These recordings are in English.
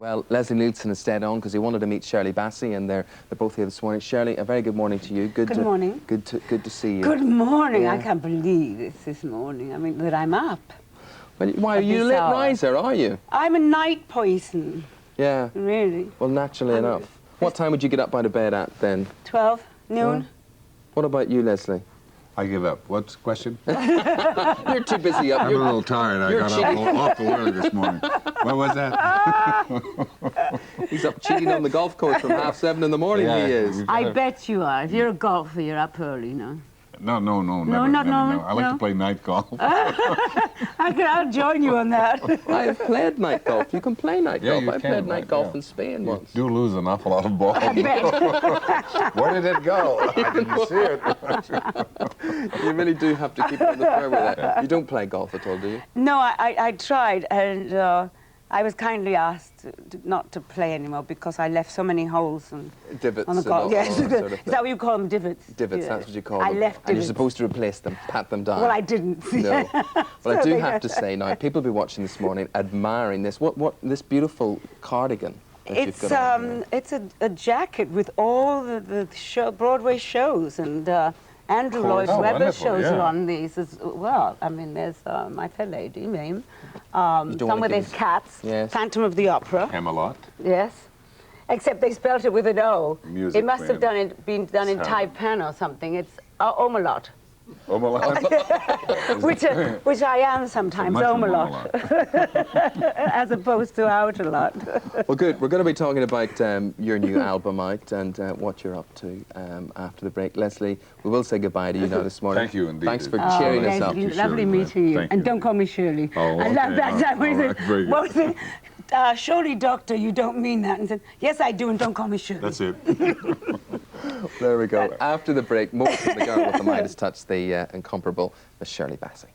Well, Leslie Nielsen is stayed on because he wanted to meet Shirley Bassey, and they're both here this morning. Shirley, a very good morning to you. Good morning. Good to see you. Good morning. Yeah. I can't believe this morning. I mean, that I'm up. Well, why are you a late riser, are you? I'm a night person. Yeah. Really. Well, naturally enough. What time would you get up out of bed at then? 12 noon. Yeah. What about you, Leslie? I give up. What's the question? You're too busy up. I'm a little tired. I got up awful early this morning. What was that? He's up cheating on the golf course from 7:30 in the morning, Yeah, he is. I bet you are. If you're a golfer, you're up early, no? No, never, not never, no, no. I like no. to play night golf. I'll join you on that. I have played night golf. You can play night Yeah, golf. you I can, played night right, golf yeah. in Spain You once. do lose an awful lot of balls. I bet. Where did it go? I didn't see it. You really do have to keep on the fairway there. You don't play golf at all, do you? No, I tried, and I was kindly asked not to play anymore because I left so many holes Divots on the and golf. all Yes, that sort of is that what you call them, divots? Divots, Yeah. that's what you call I them. left And you're divots. supposed to replace them, pat them down. Well, I didn't. No. Well, I So do they have got- to say now, people will be watching this morning admiring this. What this beautiful cardigan that you've got on. It's a jacket with all the Broadway shows, and Andrew Lloyd Oh, Webber wonderful, shows yeah. are on these as well. I mean, there's My Fair Lady, Mame. don't Some wanna where give there's us- cats. Yes. Phantom of the Opera. Camelot. Yes. Except they spelt it with an O. Music It must have Queen. been done in Terrible. Taipan or something. It's Omelot, Omelot. which I am sometimes, Mushroom Omelot, as opposed to Outerlot. Well, good. We're going to be talking about your new album out and what you're up to after the break. Leslie, we will say goodbye to you now this morning. Thank you indeed. Thanks for cheering us up. Thank you, Lovely Shirley. meeting you. Thank And you. don't call me Shirley. Oh, I love okay. that time when he All said, right, very good. what was it? Surely, doctor, you don't mean that. And said, yes, I do, and don't call me Shirley. That's it. There we go. After the break, more from the girl with the Midas touch, the incomparable Miss Shirley Bassey.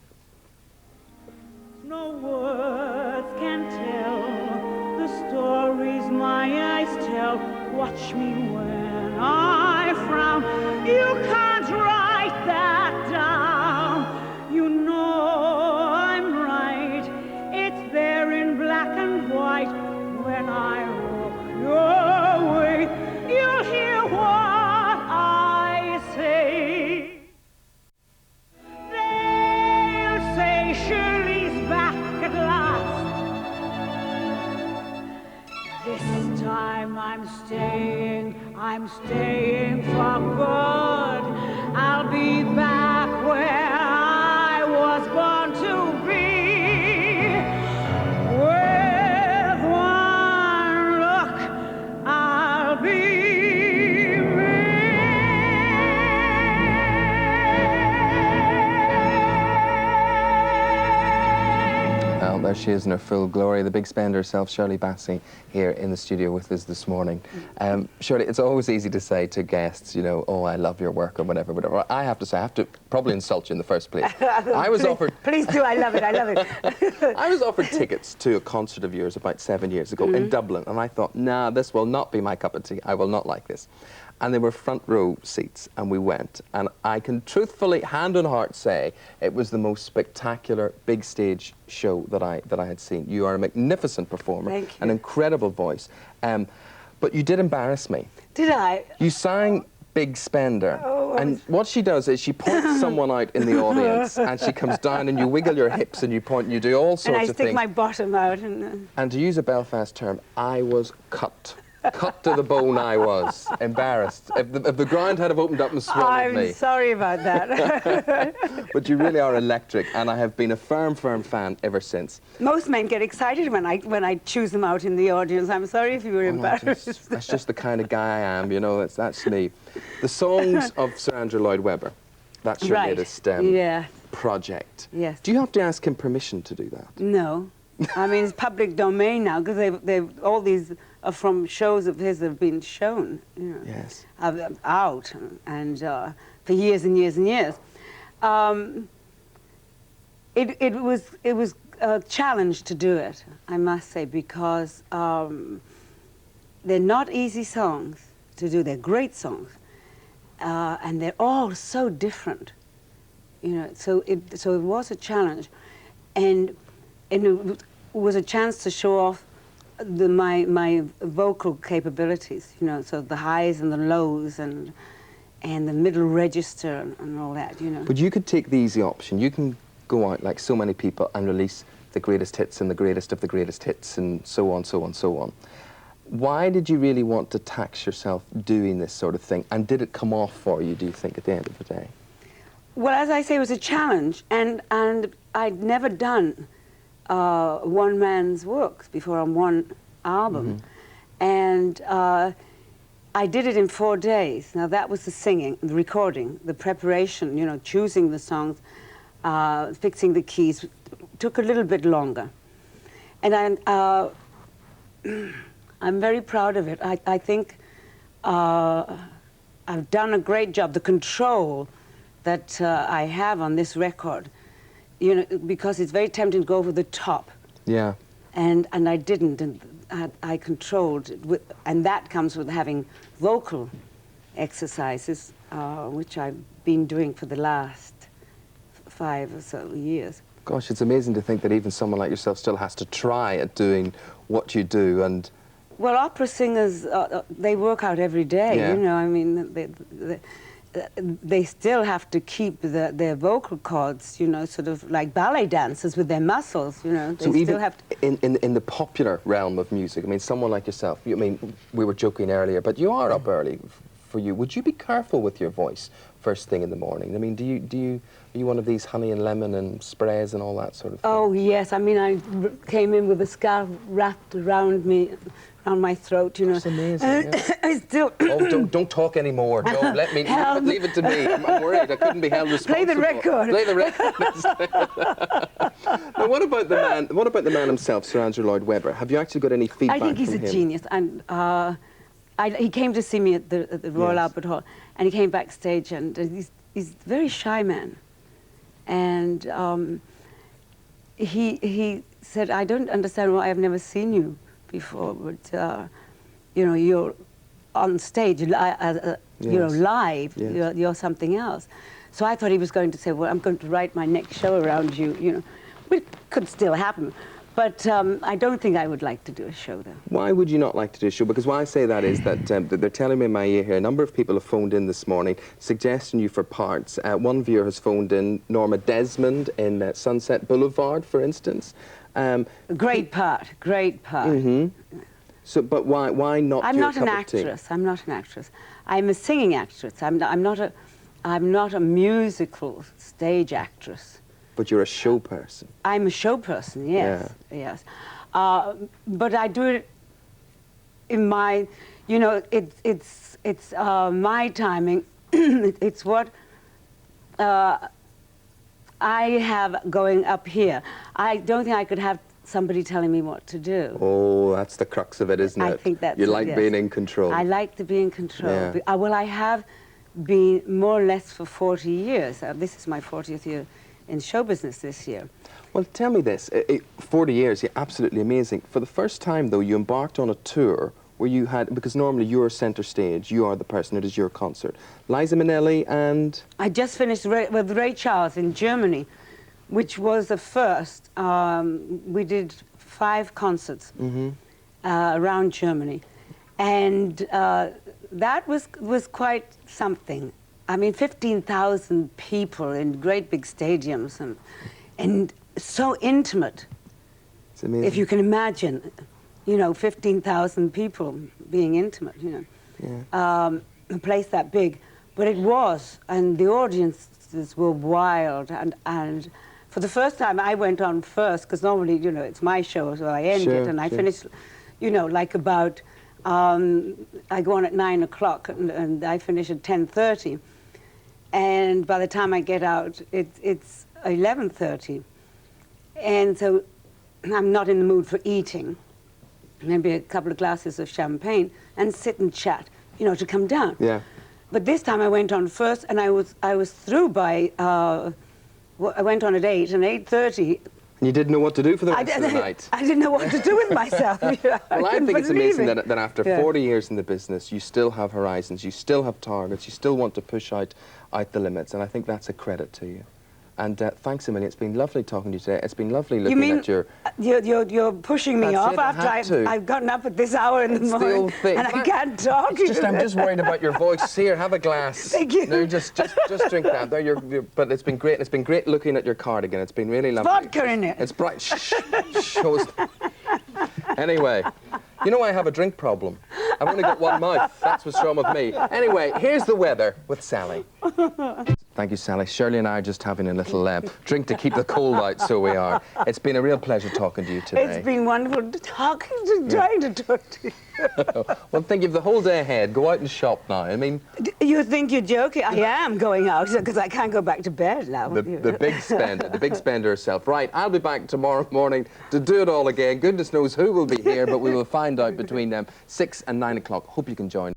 No words can tell the stories my eyes tell. Watch me when I frown. You can't write that down. You know I'm right. It's there in black and white. When I look your way, you'll hear what I say. They'll say Shirley's back at last. This time I'm staying for good. I'll be back where I was born to be. With one look, I'll be Well, there she is in her full glory, the big spender herself, Shirley Bassey, here in the studio with us this morning. Shirley, it's always easy to say to guests, you know, oh, I love your work or whatever, whatever. I have to say, I have to probably insult you in the first place. I was offered... Please do, I love it, I love it. I was offered tickets to a concert of yours about 7 years ago in Dublin, and I thought, nah, this will not be my cup of tea. I will not like this. And they were front row seats, and we went. And I can truthfully, hand on heart, say it was the most spectacular big stage show that I had seen. You are a magnificent performer, Thank you. an incredible voice. But you did embarrass me. Did I? You sang Big Spender, Oh, and what she does is she points someone out in the audience, and she comes down and you wiggle your hips and you point and you do all sorts And I of stick things. my bottom out. And And to use a Belfast term, I was cut. Cut to the bone I was. Embarrassed. If the ground had have opened up and swallowed I'm me. sorry about that. But you really are electric, and I have been a firm fan ever since. Most men get excited when I choose them out in the audience. I'm sorry if you were embarrassed. That's just the kind of guy I am, you know, that's me. The songs of Sir Andrew Lloyd Webber, that's your Right. latest Yeah. project. Yes. Do you have to ask him permission to do that? No. I mean, it's public domain now because they've all these are from shows of his that have been shown, you know, Yes. out and for years and years and years. It was a challenge to do it, I must say, because they're not easy songs to do. They're great songs, and they're all so different. You know, so it was a challenge, and it was a chance to show off my vocal capabilities, you know, so the highs and the lows and the middle register and all that, you know. But you could take the easy option. You can go out like so many people and release the greatest hits and the greatest of the greatest hits and so on, so on, so on. Why did you really want to tax yourself doing this sort of thing? And did it come off for you, do you think, at the end of the day? Well, as I say, it was a challenge, and I'd never done one man's works before on one album. And I did it in 4 days. Now, that was the singing, the recording, the preparation, you know, choosing the songs, fixing the keys. Took a little bit longer. And I'm very proud of it. I think I've done a great job. The control that I have on this record, you know, because it's very tempting to go over the top. Yeah. And I didn't, and I controlled it, and that comes with having vocal exercises, which I've been doing for the last 5 or so years. Gosh, it's amazing to think that even someone like yourself still has to try at doing what you do. And well, opera singers, they work out every day, Yeah. you know, I mean, they still have to keep their vocal cords, you know, sort of like ballet dancers with their muscles, you know. They so still even have to... in the popular realm of music, I mean, someone like yourself, I mean, we were joking earlier, but you are up early for you. Would you be careful with your voice first thing in the morning? I mean, are you one of these honey and lemon and sprays and all that sort of thing? Oh, yes. I mean, I came in with a scarf wrapped around me, around my throat, you know. That's amazing, yeah. I still... Oh, don't talk anymore. Don't let me, leave it to me. I'm worried. I couldn't be held responsible. Play the record. Play the record. Now, what about the man himself, Sir Andrew Lloyd Webber? Have you actually got any feedback I think he's from a him? genius. And he came to see me at the Royal Yes. Albert Hall, and he came backstage, and he's a very shy man. And he said, I don't understand why I've never seen you before, but you know, you're on stage, you know, live, Yes. you're something else. So I thought he was going to say, well, I'm going to write my next show around you, you know, which could still happen. But I don't think I would like to do a show, though. Why would you not like to do a show? Because why I say that is that they're telling me in my ear here, a number of people have phoned in this morning suggesting you for parts. One viewer has phoned in Norma Desmond in Sunset Boulevard, for instance. Great part, great part. Mm-hmm. So, but why not? I'm not an actress. I'm not an actress. I'm a singing actress. I'm not a musical stage actress. But you're a show person. I'm a show person, yes, yes. But I do it in my, you know, it's my timing. It's what I have going up here. I don't think I could have somebody telling me what to do. Oh, that's the crux of it, isn't it? I think that's You it, like yes. being in control. I like to be in control. Yeah. Well, I have been more or less for 40 years. This is my 40th year in show business this year. Well, tell me this. 40 years, yeah, absolutely amazing. For the first time, though, you embarked on a tour where you had, because normally you're centre stage, you are the person, it is your concert. Liza Minnelli and... I just finished with Ray Charles in Germany, which was the first. We did 5 concerts around Germany. And that was quite something. I mean, 15,000 people in great big stadiums and so intimate. It's amazing. If you can imagine, you know, 15,000 people being intimate, you know. Yeah. A place that big. But it was, and the audiences were wild. And for the first time, I went on first, because normally, you know, it's my show, so I end it. And I finished, you know, like about, I go on at 9 o'clock, and I finish at 10:30. And by the time I get out, it's 11:30. And so I'm not in the mood for eating. Maybe a couple of glasses of champagne and sit and chat, you know, to come down. Yeah. But this time I went on first, and I was through by, I went on at 8, and 8:30. And you didn't know what to do for the rest of the night. I didn't know what to do with myself. Well, I think it's amazing it. that after 40 years in the business, you still have horizons, you still have targets, you still want to push out the limits, and I think that's a credit to you. And thanks a million. It's been lovely talking to you today. It's been lovely looking at your... You're pushing me That's off it, I after had to. I've gotten up at this hour in the It's the morning old thing. and I can't talk. I'm just worried about your voice. Here, have a glass. Thank you. No, just drink that. There, but it's been great. It's been great looking at your cardigan. It's been really lovely. Vodka in it. It's bright. Shh. Shows. Anyway, you know I have a drink problem. I've only got one mouth. That's what's wrong with me. Anyway, here's the weather with Sally. Thank you, Sally. Shirley and I are just having a little drink to keep the cold out, so we are. It's been a real pleasure talking to you today. It's been wonderful trying to talk to you. Well, think of the whole day ahead. Go out and shop now. I mean... You think you're joking? I am going out because I can't go back to bed now. The big spender herself. Right, I'll be back tomorrow morning to do it all again. Goodness knows who will be here, but we will find out between 6 and 9 o'clock. Hope you can join us.